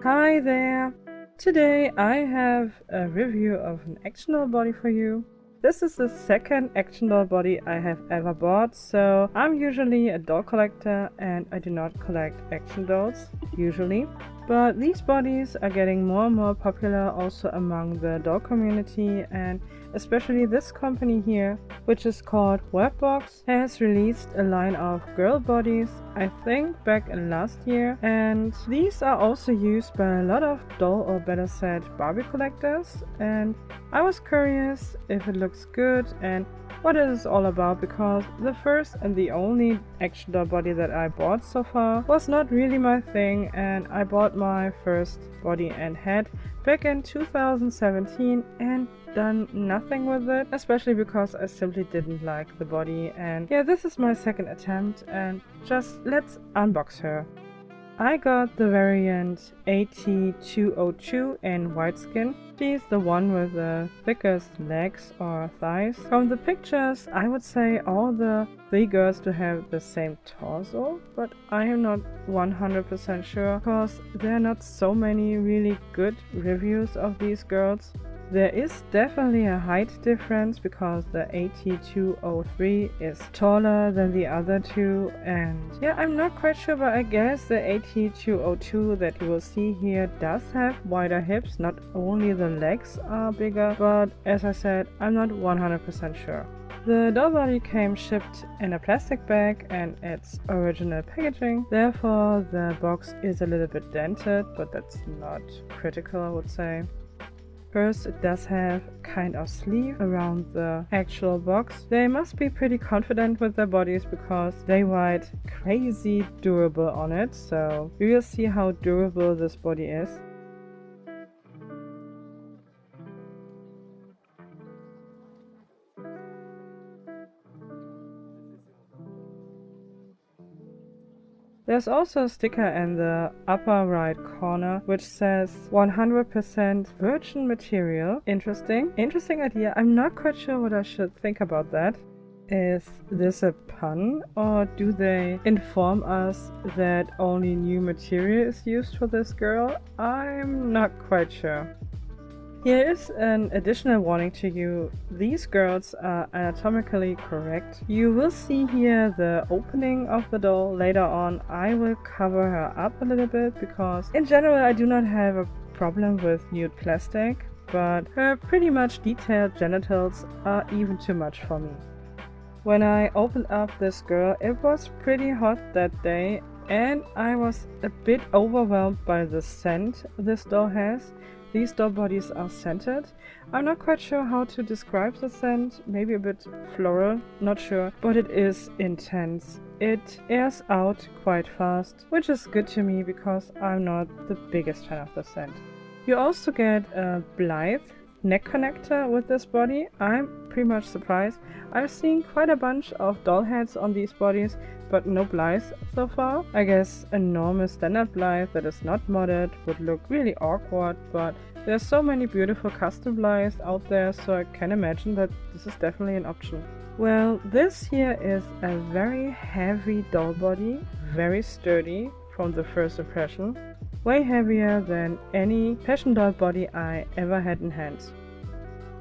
Hi there! Today I have a review of an action doll body for you. This is the second action doll body I have ever bought, so I'm usually a doll collector and I do not collect action dolls, usually. But these bodies are getting more and more popular also among the doll community, and especially this company here, which is called Worldbox, has released a line of girl bodies, I think back in last year, and these are also used by a lot of doll, or better said Barbie collectors, and I was curious if it looks good and what it is all about, because the first and the only action doll body that I bought so far was not really my thing, and I bought my first body and head back in 2017 and done nothing with it, especially because I simply didn't like the body. And yeah, this is my second attempt, and just let's unbox her. I got the variant AT202 in white skin. She's the one with the thickest legs or thighs. From the pictures, I would say all the three girls do have the same torso, but I am not 100% sure because there are not so many really good reviews of these girls. There is definitely a height difference because the AT203 is taller than the other two, and yeah, I'm not quite sure, but I guess the AT202 that you will see here does have wider hips. Not only the legs are bigger, but as I said, I'm not 100% sure. The doll body came shipped in a plastic bag and its original packaging, therefore the box is a little bit dented, but that's not critical, I would say. First, it does have kind of sleeve around the actual box. They must be pretty confident with their bodies because they write crazy durable on it, so we will see how durable this body is. There's also a sticker in the upper right corner which says 100% virgin material. Interesting idea. I'm not quite sure what I should think about that. Is this a pun, or do they inform us that only new material is used for this girl? I'm not quite sure. Here is an additional warning to you. These girls are anatomically correct. You will see here the opening of the doll. Later on I will cover her up a little bit because in general I do not have a problem with nude plastic, but her pretty much detailed genitals are even too much for me. When I opened up this girl, it was pretty hot that day and I was a bit overwhelmed by the scent this doll has. These doll bodies are scented. I'm not quite sure how to describe the scent, maybe a bit floral, not sure, but it is intense. It airs out quite fast, which is good to me because I'm not the biggest fan of the scent. You also get a Blythe neck connector with this body. I'm pretty much surprised. I've seen quite a bunch of doll heads on these bodies, but no Blythe so far. I guess a normal standard Blythe that is not modded would look really awkward, but there's so many beautiful custom Blythes out there, so I can imagine that this is definitely an option. Well, this here is a very heavy doll body, very sturdy from the first impression. Way heavier than any fashion doll body I ever had in hands.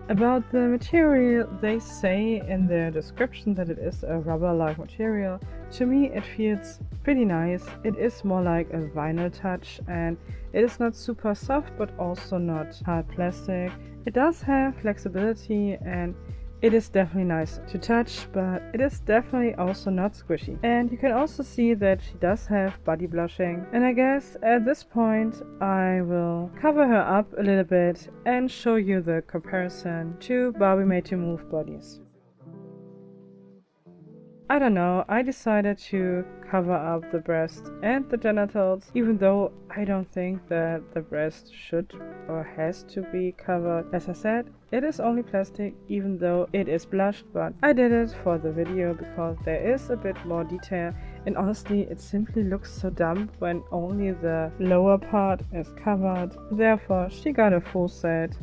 About the material, they say in their description that it is a rubber-like material. To me it feels pretty nice. It is more like a vinyl touch, and it is not super soft but also not hard plastic. It does have flexibility and it is definitely nice to touch, but it is definitely also not squishy. And you can also see that she does have body blushing. And I guess at this point I will cover her up a little bit and show you the comparison to Barbie Made to Move bodies. I don't know, I decided to cover up the breast and the genitals, even though I don't think that the breast should or has to be covered. As I said, it is only plastic, even though it is blushed, but I did it for the video because there is a bit more detail, and honestly it simply looks so dumb when only the lower part is covered. Therefore she got a full set,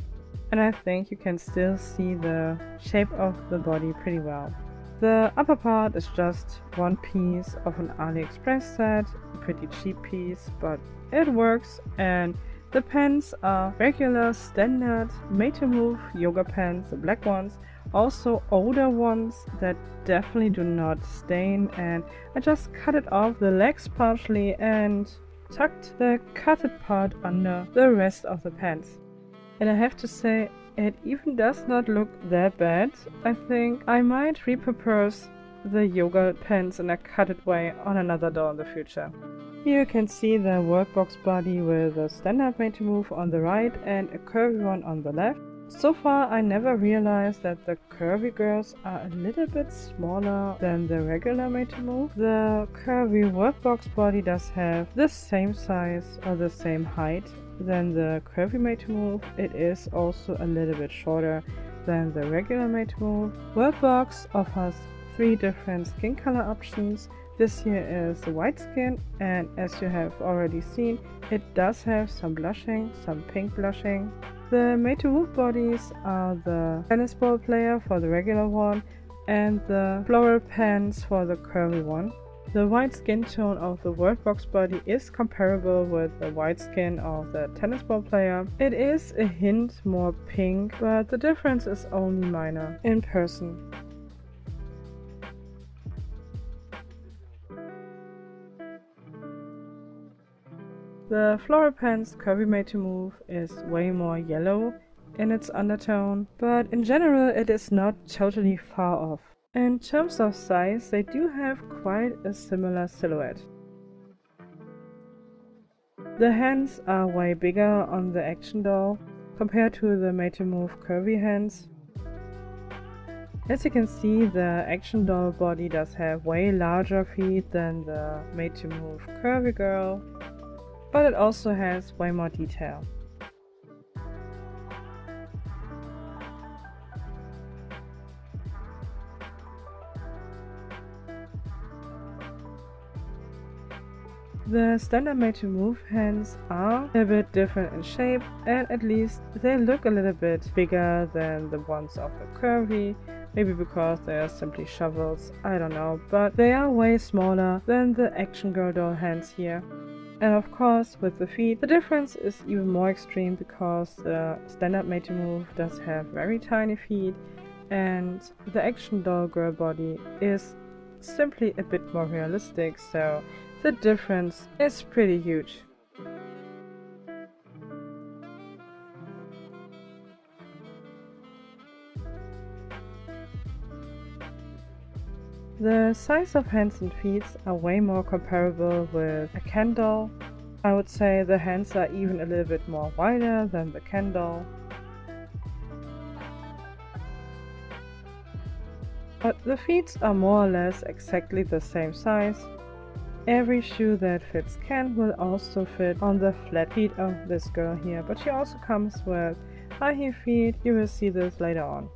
and I think you can still see the shape of the body pretty well. The upper part is just one piece of an AliExpress set, a pretty cheap piece, but it works, and the pants are regular, standard, made-to-move yoga pants, the black ones, also older ones that definitely do not stain, and I just cut it off the legs partially and tucked the cutted part under the rest of the pants. And I have to say, it even does not look that bad. I think I might repurpose the yoga pants in a cutted way on another doll in the future. Here you can see the Worldbox body with a standard made-to-move on the right and a curvy one on the left. So far I never realized that the curvy girls are a little bit smaller than the regular made-to-move. The curvy Worldbox body does have the same size or the same height than the curvy made-to-move. It is also a little bit shorter than the regular made-to-move. Worldbox offers 3 different skin color options. This here is the white skin, and as you have already seen, it does have some blushing, some pink blushing. The made-to-move bodies are the tennis ball player for the regular one and the floral pants for the curvy one. The white skin tone of the Worldbox body is comparable with the white skin of the tennis ball player. It is a hint more pink, but the difference is only minor in person. The floral pants curvy made-to-move is way more yellow in its undertone, but in general it is not totally far off. In terms of size, they do have quite a similar silhouette. The hands are way bigger on the action doll compared to the made-to-move curvy hands. As you can see, the action doll body does have way larger feet than the made-to-move curvy girl, but it also has way more detail. The standard made-to-move hands are a bit different in shape, and at least they look a little bit bigger than the ones of the curvy. Maybe because they are simply shovels, I don't know, but they are way smaller than the action girl doll hands here. And of course, with the feet, the difference is even more extreme because the standard made-to-move does have very tiny feet, and the action doll girl body is simply a bit more realistic, so the difference is pretty huge. The size of hands and feet are way more comparable with a Ken doll. I would say the hands are even a little bit more wider than the Ken doll. But the feet are more or less exactly the same size. Every shoe that fits Ken will also fit on the flat feet of this girl here, but she also comes with high heel feet. You will see this later on.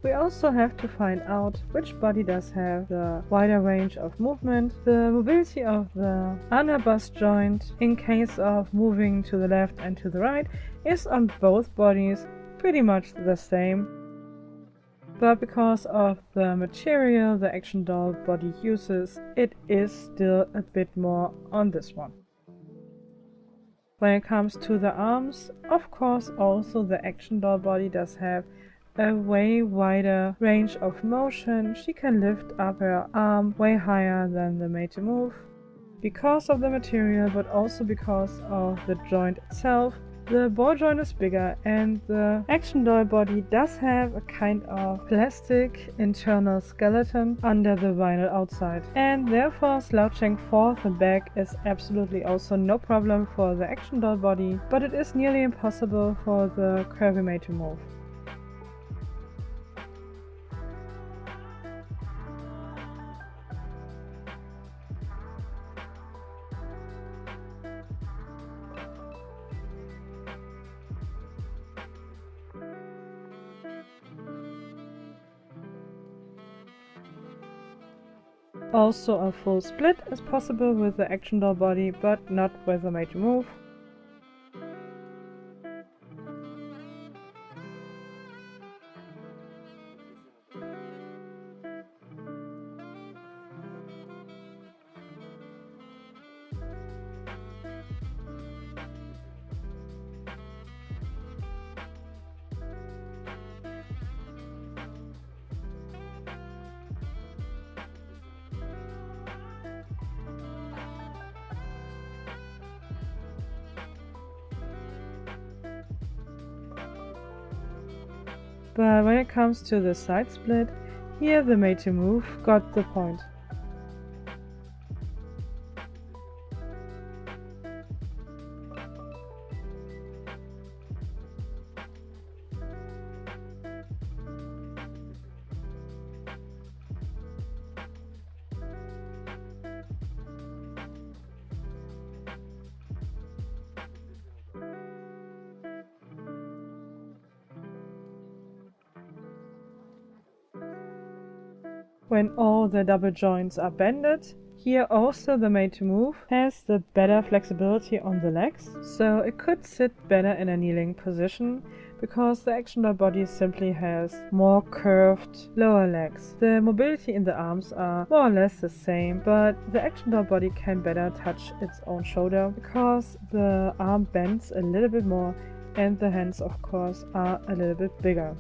We also have to find out which body does have the wider range of movement. The mobility of the under bust joint in case of moving to the left and to the right is on both bodies pretty much the same. But because of the material the action doll body uses, it is still a bit more on this one. When it comes to the arms, of course also the action doll body does have a way wider range of motion. She can lift up her arm way higher than the made-to-move because of the material, but also because of the joint itself. The ball joint is bigger, and the action doll body does have a kind of plastic internal skeleton under the vinyl outside, and therefore slouching forth and back is absolutely also no problem for the action doll body, but it is nearly impossible for the curvy made-to-move. Also a full split is possible with the action doll body, but not with the made-to-move. But when it comes to the side split, here the made to move got the point. When all the double joints are bended, here also the made to move has the better flexibility on the legs, so it could sit better in a kneeling position because the action doll body simply has more curved lower legs. The mobility in the arms are more or less the same, but the action doll body can better touch its own shoulder because the arm bends a little bit more and the hands of course are a little bit bigger.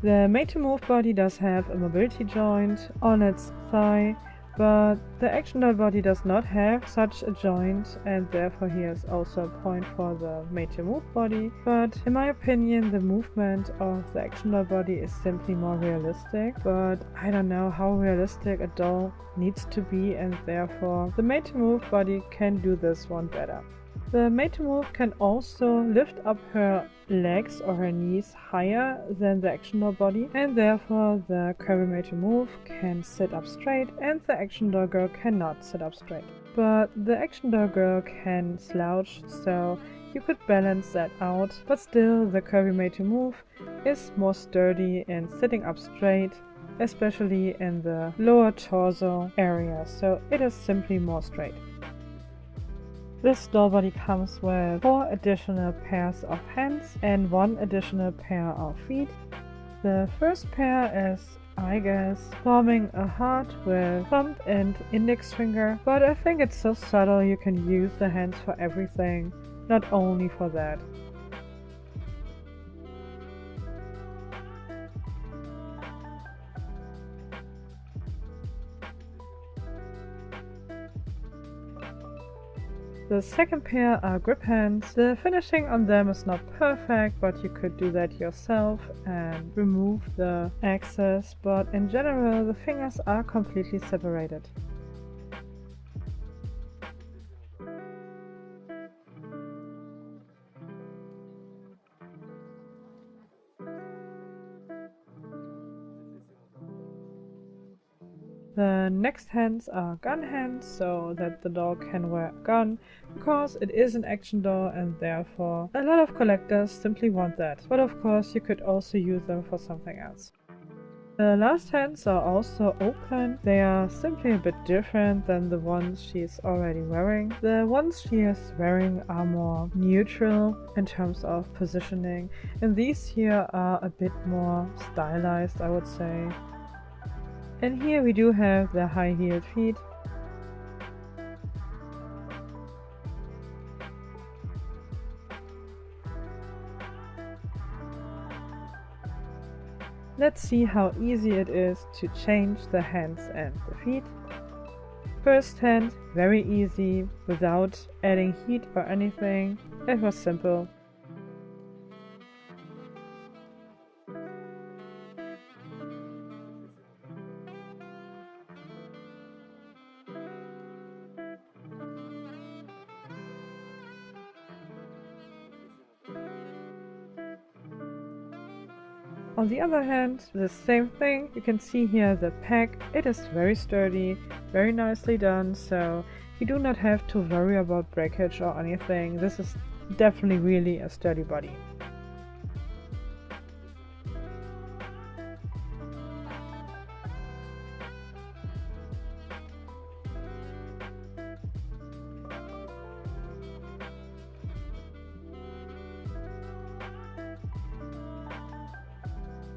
The made to move body does have a mobility joint on its thigh, but the action doll body does not have such a joint, and therefore here's also a point for the made to move body. But in my opinion, the movement of the action doll body is simply more realistic, but I don't know how realistic a doll needs to be, and therefore the made to move body can do this one better. The made to move can also lift up her legs or her knees higher than the action doll body, and therefore the curvy made to move can sit up straight and the action doll girl cannot sit up straight. But the action doll girl can slouch, so you could balance that out, but still the curvy made to move is more sturdy in sitting up straight, especially in the lower torso area, so it is simply more straight. This doll body comes with 4 additional pairs of hands and 1 additional pair of feet. The first pair is, I guess, forming a heart with thumb and index finger, but I think it's so subtle you can use the hands for everything, not only for that. The second pair are grip hands. The finishing on them is not perfect, but you could do that yourself and remove the excess, but in general the fingers are completely separated. The next hands are gun hands, so that the doll can wear a gun, because it is an action doll and therefore a lot of collectors simply want that. But of course you could also use them for something else. The last hands are also open. They are simply a bit different than the ones she is already wearing. The ones she is wearing are more neutral in terms of positioning, and these here are a bit more stylized, I would say. And here we do have the high-heeled feet. Let's see how easy it is to change the hands and the feet. First hand, very easy, without adding heat or anything. It was simple. On the other hand, the same thing. You can see here the peg. It is very sturdy, very nicely done, so you do not have to worry about breakage or anything. This is definitely really a sturdy body.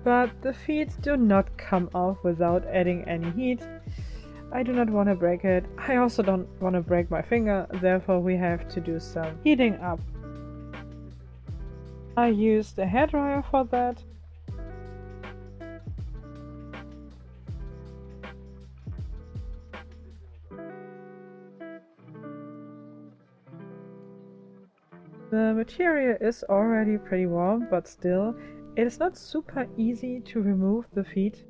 But the feet do not come off without adding any heat. I do not want to break it. I also don't want to break my finger, therefore we have to do some heating up. I used a hairdryer for that. The material is already pretty warm, but still, it is not super easy to remove the feet.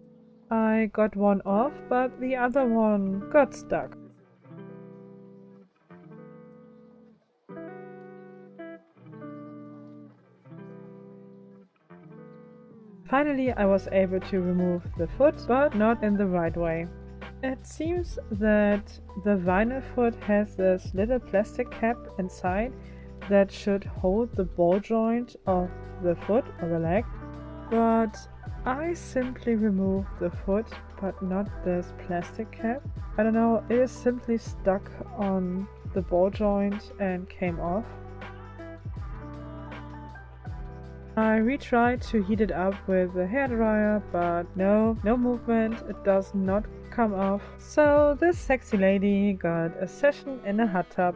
I got one off, but the other one got stuck. Finally, I was able to remove the foot, but not in the right way. It seems that the vinyl foot has this little plastic cap inside that should hold the ball joint of the foot or the leg, but I simply removed the foot but not this plastic cap. I don't know, it is simply stuck on the ball joint and came off. I retried to heat it up with a hairdryer, but no movement, it does not come off. So this sexy lady got a session in a hot tub.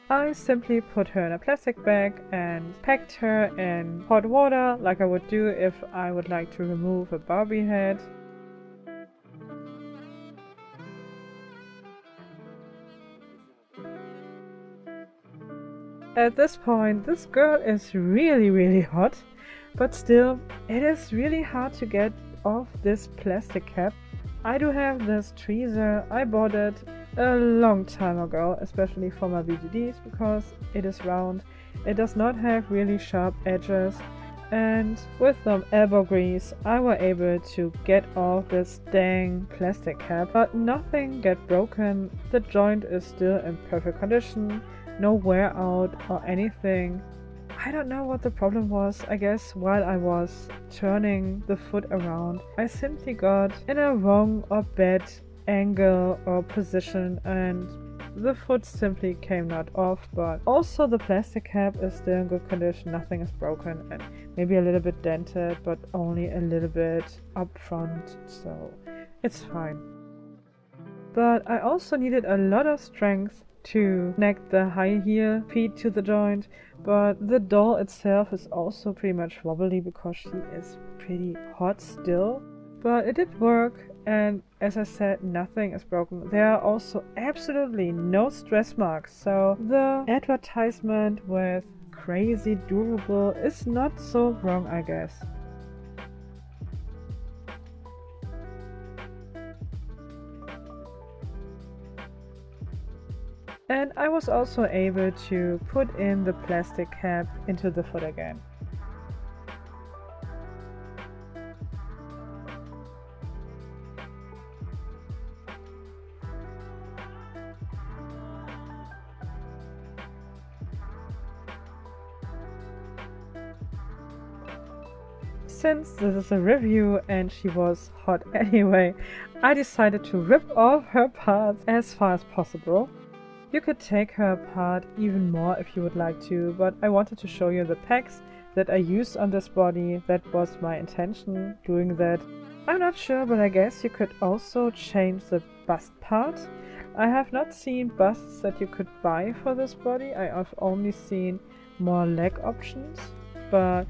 I simply put her in a plastic bag and packed her in hot water like I would do if I would like to remove a Barbie head. At this point, this girl is really hot, but still, it is really hard to get off this plastic cap. I do have this tweezer, I bought it a long time ago, especially for my BGDs, because it is round, it does not have really sharp edges, and with some elbow grease I was able to get off this dang plastic cap, but nothing get broken, the joint is still in perfect condition. No wear out or anything. I don't know what the problem was. I guess while I was turning the foot around, I simply got in a wrong or bad angle or position and the foot simply came not off, but also the plastic cap is still in good condition, nothing is broken and maybe a little bit dented, but only a little bit up front, so it's fine. But I also needed a lot of strength to connect the high heel feet to the joint, but the doll itself is also pretty much wobbly because she is pretty hot still. But it did work, and as I said, nothing is broken. There are also absolutely no stress marks, so the advertisement with crazy durable is not so wrong, I guess. And I was also able to put in the plastic cap into the foot again. Since this is a review and she was hot anyway, I decided to rip off her parts as far as possible. You could take her apart even more if you would like to, but I wanted to show you the packs that I used on this body. That was my intention doing that. I'm not sure, but I guess you could also change the bust part. I have not seen busts that you could buy for this body. I have only seen more leg options, but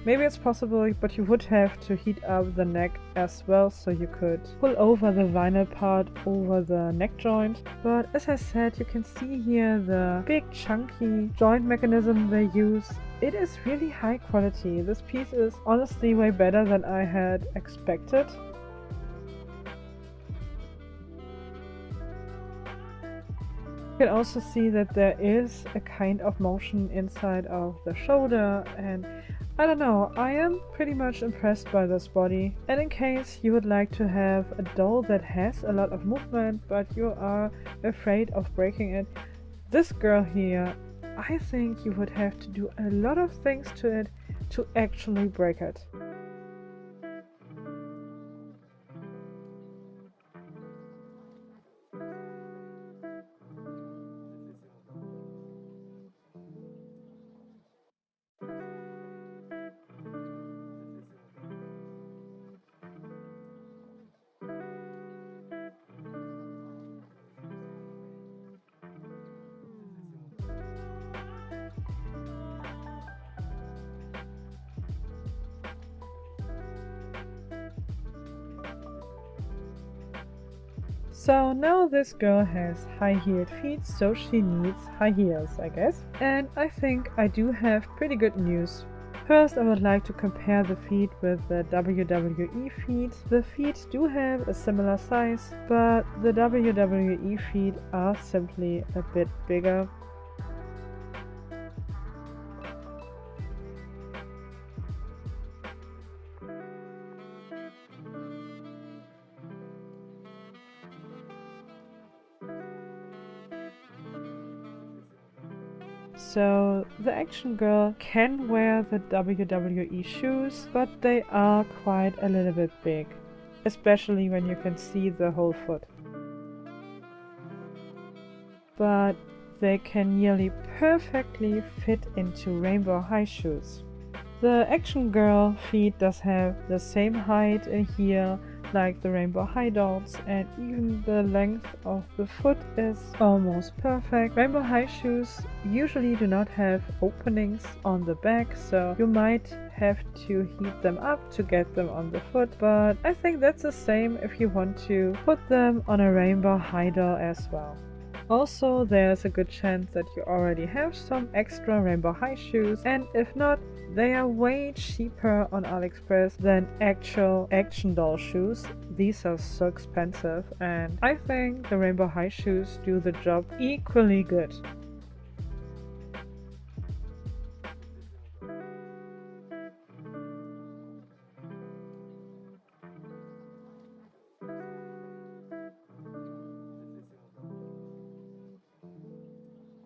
maybe it's possible, but you would have to heat up the neck as well, so you could pull over the vinyl part over the neck joint. But as I said, you can see here the big chunky joint mechanism they use. It is really high quality. This piece is honestly way better than I had expected. You can also see that there is a kind of motion inside of the shoulder, and I don't know, I am pretty much impressed by this body. And in case you would like to have a doll that has a lot of movement but you are afraid of breaking it, this girl here, I think you would have to do a lot of things to it to actually break it. So now this girl has high-heeled feet, so she needs high heels, I guess. And I think I do have pretty good news First, I would like to compare the feet with the WWE feet. The feet do have a similar size, but the WWE feet are simply a bit bigger. So the action girl can wear the WWE shoes, but they are quite a little bit big, especially when you can see the whole foot. But they can nearly perfectly fit into rainbow high shoes. The action girl feet does have the same height and heel like the rainbow high dolls, and even the length of the foot is almost perfect. Rainbow high shoes usually do not have openings on the back, so you might have to heat them up to get them on the foot, but I think that's the same if you want to put them on a rainbow high doll as well. Also, there's a good chance that you already have some extra rainbow high shoes, and if not, they are way cheaper on AliExpress than actual action doll shoes. These are so expensive, and I think the rainbow high shoes do the job equally good.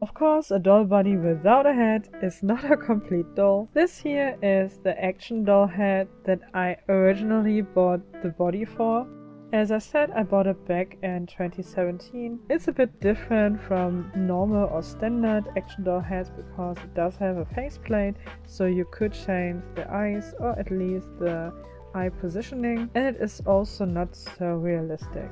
Of course, a doll body without a head is not a complete doll. This here is the action doll head that I originally bought the body for. As I said, I bought it back in 2017. It's a bit different from normal or standard action doll heads because it does have a faceplate, so you could change the eyes or at least the eye positioning, and it is also not so realistic.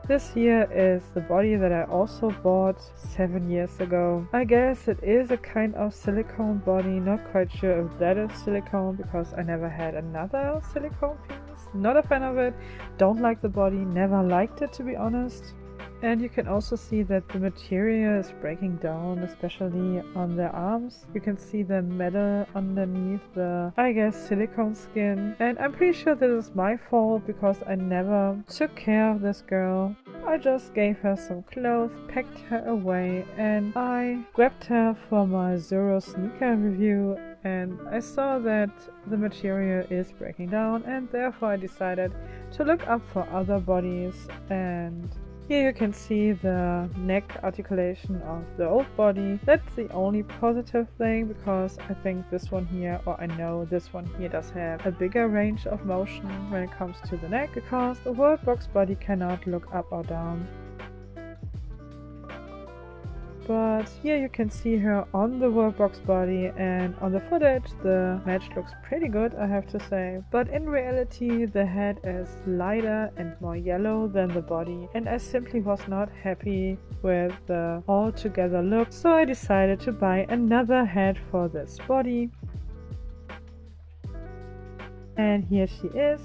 This here is the body that I also bought 7 years ago. I guess it is a kind of silicone body, not quite sure if that is silicone because I never had another silicone piece. Not a fan of it, don't like the body, never liked it to be honest. And you can also see that the material is breaking down, especially on the arms. You can see the metal underneath the, I guess, silicone skin. And I'm pretty sure this is my fault because I never took care of this girl. I just gave her some clothes, packed her away, and I grabbed her for my Zoro sneaker review, and I saw that the material is breaking down, and therefore I decided to look up for other bodies. And here you can see the neck articulation of the old body. That's the only positive thing because I think this one here, or I know this one here, does have a bigger range of motion when it comes to the neck because the Worldbox body cannot look up or down. But here you can see her on the Worldbox body, and on the footage the match looks pretty good, I have to say. But in reality the head is lighter and more yellow than the body, and I simply was not happy with the all together look, so I decided to buy another head for this body. And here she is.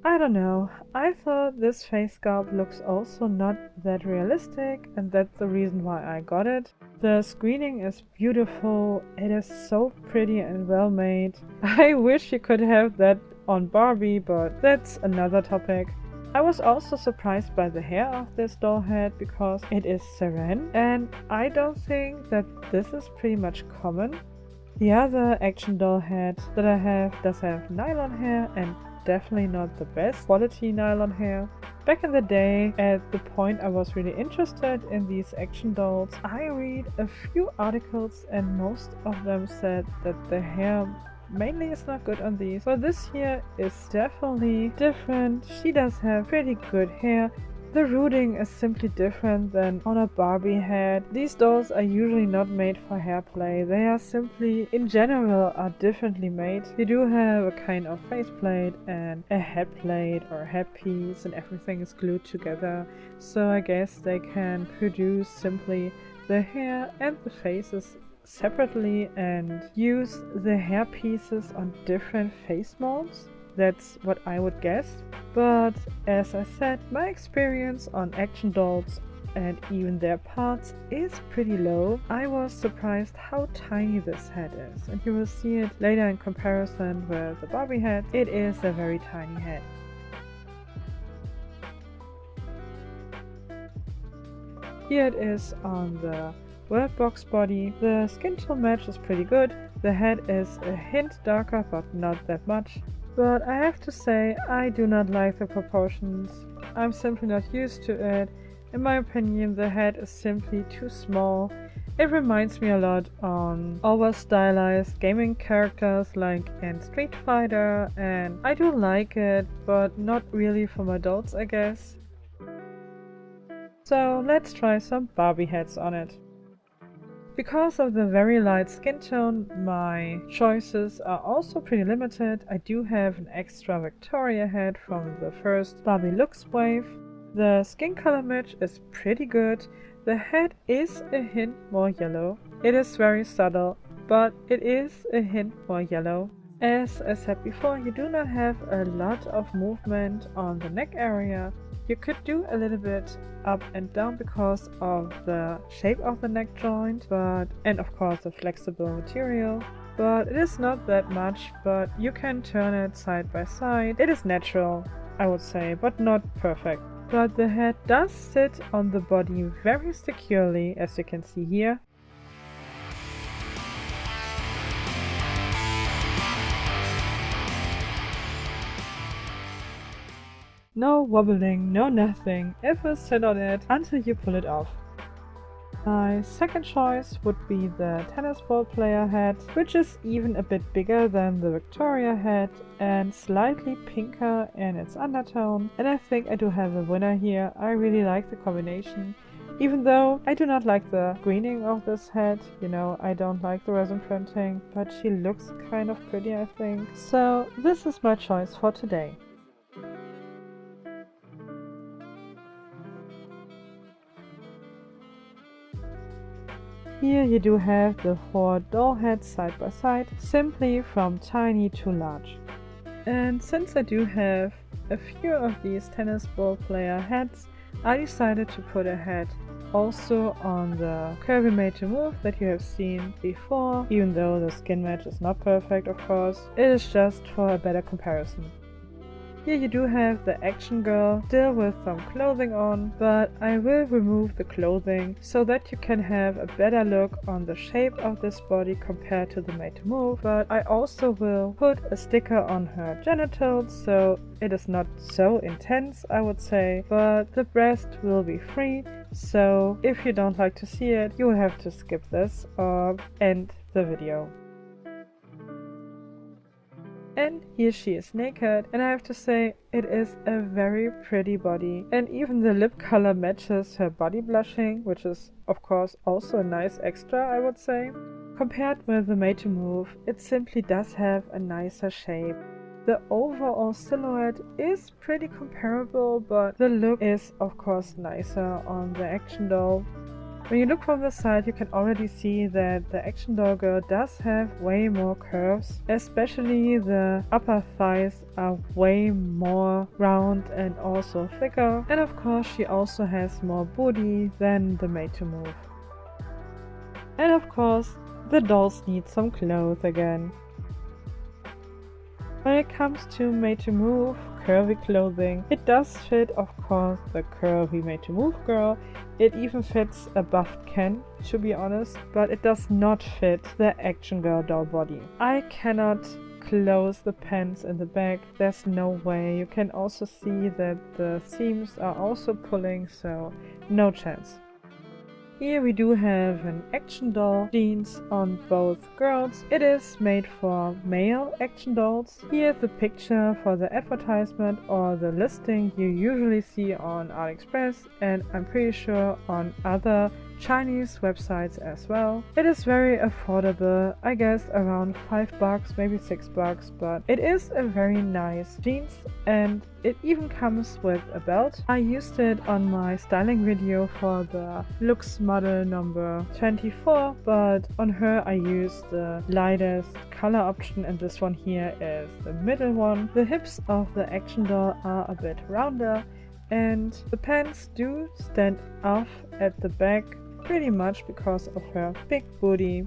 I don't know, I thought this face sculpt looks also not that realistic, and that's the reason why I got it. The screening is beautiful, it is so pretty and well made. I wish you could have that on Barbie, but that's another topic. I was also surprised by the hair of this doll head because it is saran, and I don't think that this is pretty much common. The other action doll head that I have does have nylon hair, and definitely not the best quality nylon hair. Back in the day, at the point I was really interested in these action dolls, I read a few articles and most of them said that the hair mainly is not good on these. But this here is definitely different. She does have pretty good hair. The rooting is simply different than on a Barbie head. These dolls are usually not made for hair play. They are simply, in general, are differently made. You do have a kind of faceplate and a head plate or headpiece, and everything is glued together. So I guess they can produce simply the hair and the faces separately and use the hair pieces on different face molds. That's what I would guess. But as I said, my experience on action dolls and even their parts is pretty low. I was surprised how tiny this head is, and you will see it later in comparison with the Barbie head. It is a very tiny head. Here it is on the Worldbox body. The skin tone match is pretty good. The head is a hint darker, but not that much. But I have to say, I do not like the proportions. I'm simply not used to it. In my opinion, the head is simply too small. It reminds me a lot on over-stylized gaming characters like in Street Fighter, and I do like it, but not really for my adults, I guess. So let's try some Barbie heads on it. Because of the very light skin tone, my choices are also pretty limited. I do have an extra Victoria head from the first Barbie Looks wave. The skin color match is pretty good. The head is a hint more yellow. It is very subtle, but it is a hint more yellow. As I said before, you do not have a lot of movement on the neck area. You could do a little bit up and down because of the shape of the neck joint, and of course the flexible material. But it is not that much, but you can turn it side by side. It is natural, I would say, but not perfect. But the head does sit on the body very securely, as you can see here. No wobbling, no nothing. It will sit on it until you pull it off. My second choice would be the tennis ball player head, which is even a bit bigger than the Victoria head and slightly pinker in its undertone. And I think I do have a winner here. I really like the combination. Even though I do not like the greening of this head, you know, I don't like the resin printing, but she looks kind of pretty, I think. So this is my choice for today. Here you do have the 4 doll heads side by side, simply from tiny to large. And since I do have a few of these tennis ball player heads, I decided to put a head also on the curvy made to move that you have seen before, even though the skin match is not perfect, of course. It is just for a better comparison. Here you do have the action girl, still with some clothing on, but I will remove the clothing so that you can have a better look on the shape of this body compared to the made to move. But I also will put a sticker on her genitals, so it is not so intense, I would say, but the breast will be free, so if you don't like to see it, you will have to skip this or end the video. And here she is naked, and I have to say it is a very pretty body, and even the lip color matches her body blushing, which is of course also a nice extra, I would say. Compared with the made to move, it simply does have a nicer shape. The overall silhouette is pretty comparable, but the look is of course nicer on the action doll. When you look from the side, you can already see that the action doll girl does have way more curves, especially the upper thighs are way more round and also thicker, and of course she also has more booty than the made to move. And of course the dolls need some clothes again. When it comes to made to move curvy clothing, it does fit of course the curvy made to move girl. It even fits a buffed Ken, to be honest, but it does not fit the action girl doll body. I cannot close the pants in the back, there's no way. You can also see that the seams are also pulling, so no chance. Here we do have an action doll jeans on both girls. It is made for male action dolls. Here's the picture for the advertisement or the listing you usually see on AliExpress, and I'm pretty sure on other Chinese websites as well. It is very affordable, I guess around $5, maybe $6, but it is a very nice jeans and it even comes with a belt. I used it on my styling video for the Lux model number 24, but on her I used the lightest color option and this one here is the middle one. The hips of the action doll are a bit rounder and the pants do stand off at the back pretty much because of her big booty.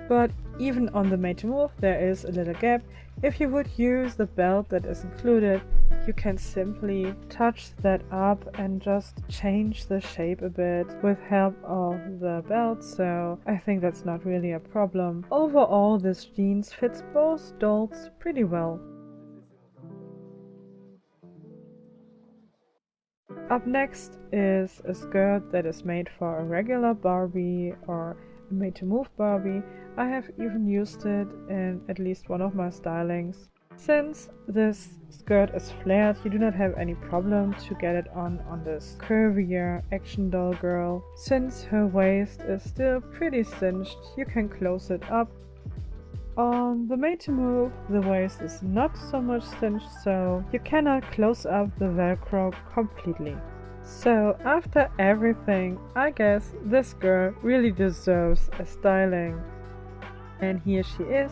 But even on the Made to Move there is a little gap. If you would use the belt that is included, you can simply touch that up and just change the shape a bit with help of the belt, so I think that's not really a problem. Overall, this jeans fits both dolls pretty well. Up next is a skirt that is made for a regular Barbie or a Made to Move Barbie. I have even used it in at least one of my stylings. Since this skirt is flared, you do not have any problem to get it on this curvier action doll girl. Since her waist is still pretty cinched, you can close it up. On the Made to Move, the waist is not so much cinched, so you cannot close up the velcro completely. So after everything, I guess this girl really deserves a styling. And here she is,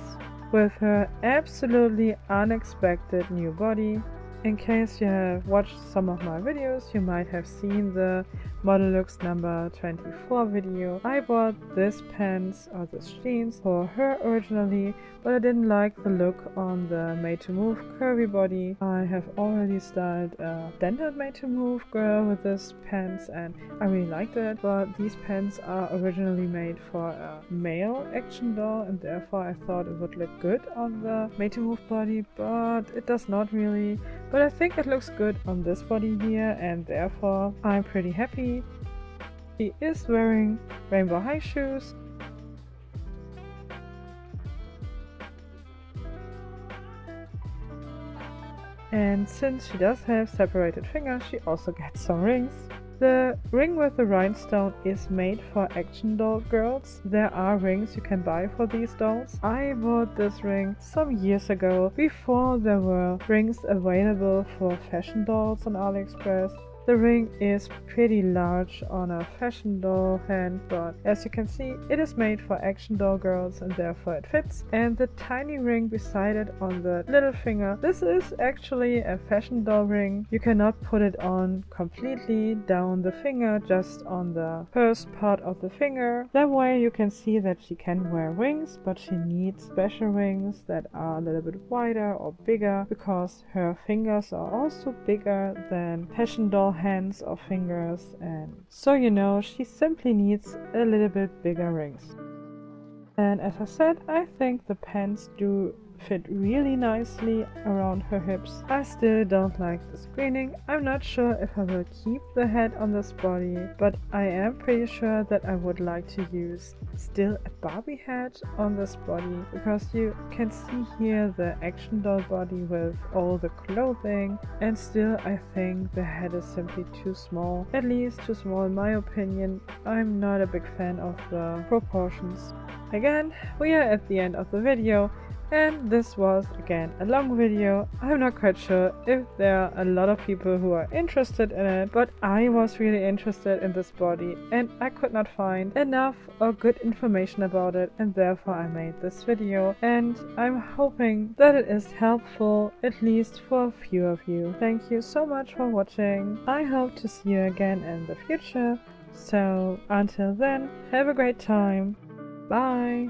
with her absolutely unexpected new body. In case you have watched some of my videos, you might have seen the Model Looks number 24 video. I bought this pants or this jeans for her originally, but I didn't like the look on the Made to Move curvy body. I have already styled a standard Made to Move girl with this pants and I really liked it, but these pants are originally made for a male action doll and therefore I thought it would look good on the Made to Move body, but it does not really. But I think it looks good on this body here and therefore I'm pretty happy. She is wearing rainbow high shoes. And since she does have separated fingers, she also gets some rings. The ring with the rhinestone is made for action doll girls. There are rings you can buy for these dolls. I bought this ring some years ago, before there were rings available for fashion dolls on AliExpress. The ring is pretty large on a fashion doll hand, but as you can see, it is made for action doll girls and therefore it fits. And the tiny ring beside it on the little finger, this is actually a fashion doll ring. You cannot put it on completely down the finger, just on the first part of the finger. That way you can see that she can wear rings, but she needs special rings that are a little bit wider or bigger, because her fingers are also bigger than fashion doll hands or fingers, and so you know she simply needs a little bit bigger rings. And as I said, I think the pants do fit really nicely around her hips. I still don't like the screening. I'm not sure if I will keep the head on this body, but I am pretty sure that I would like to use still a Barbie head on this body, because you can see here the action doll body with all the clothing, and still I think the head is simply too small, at least too small in my opinion. I'm not a big fan of the proportions. Again, we are at the end of the video. And this was again a long video. I'm not quite sure if there are a lot of people who are interested in it, but I was really interested in this body and I could not find enough or good information about it, and therefore I made this video, and I'm hoping that it is helpful at least for a few of you. Thank you so much for watching. I hope to see you again in the future. So until then, have a great time. Bye!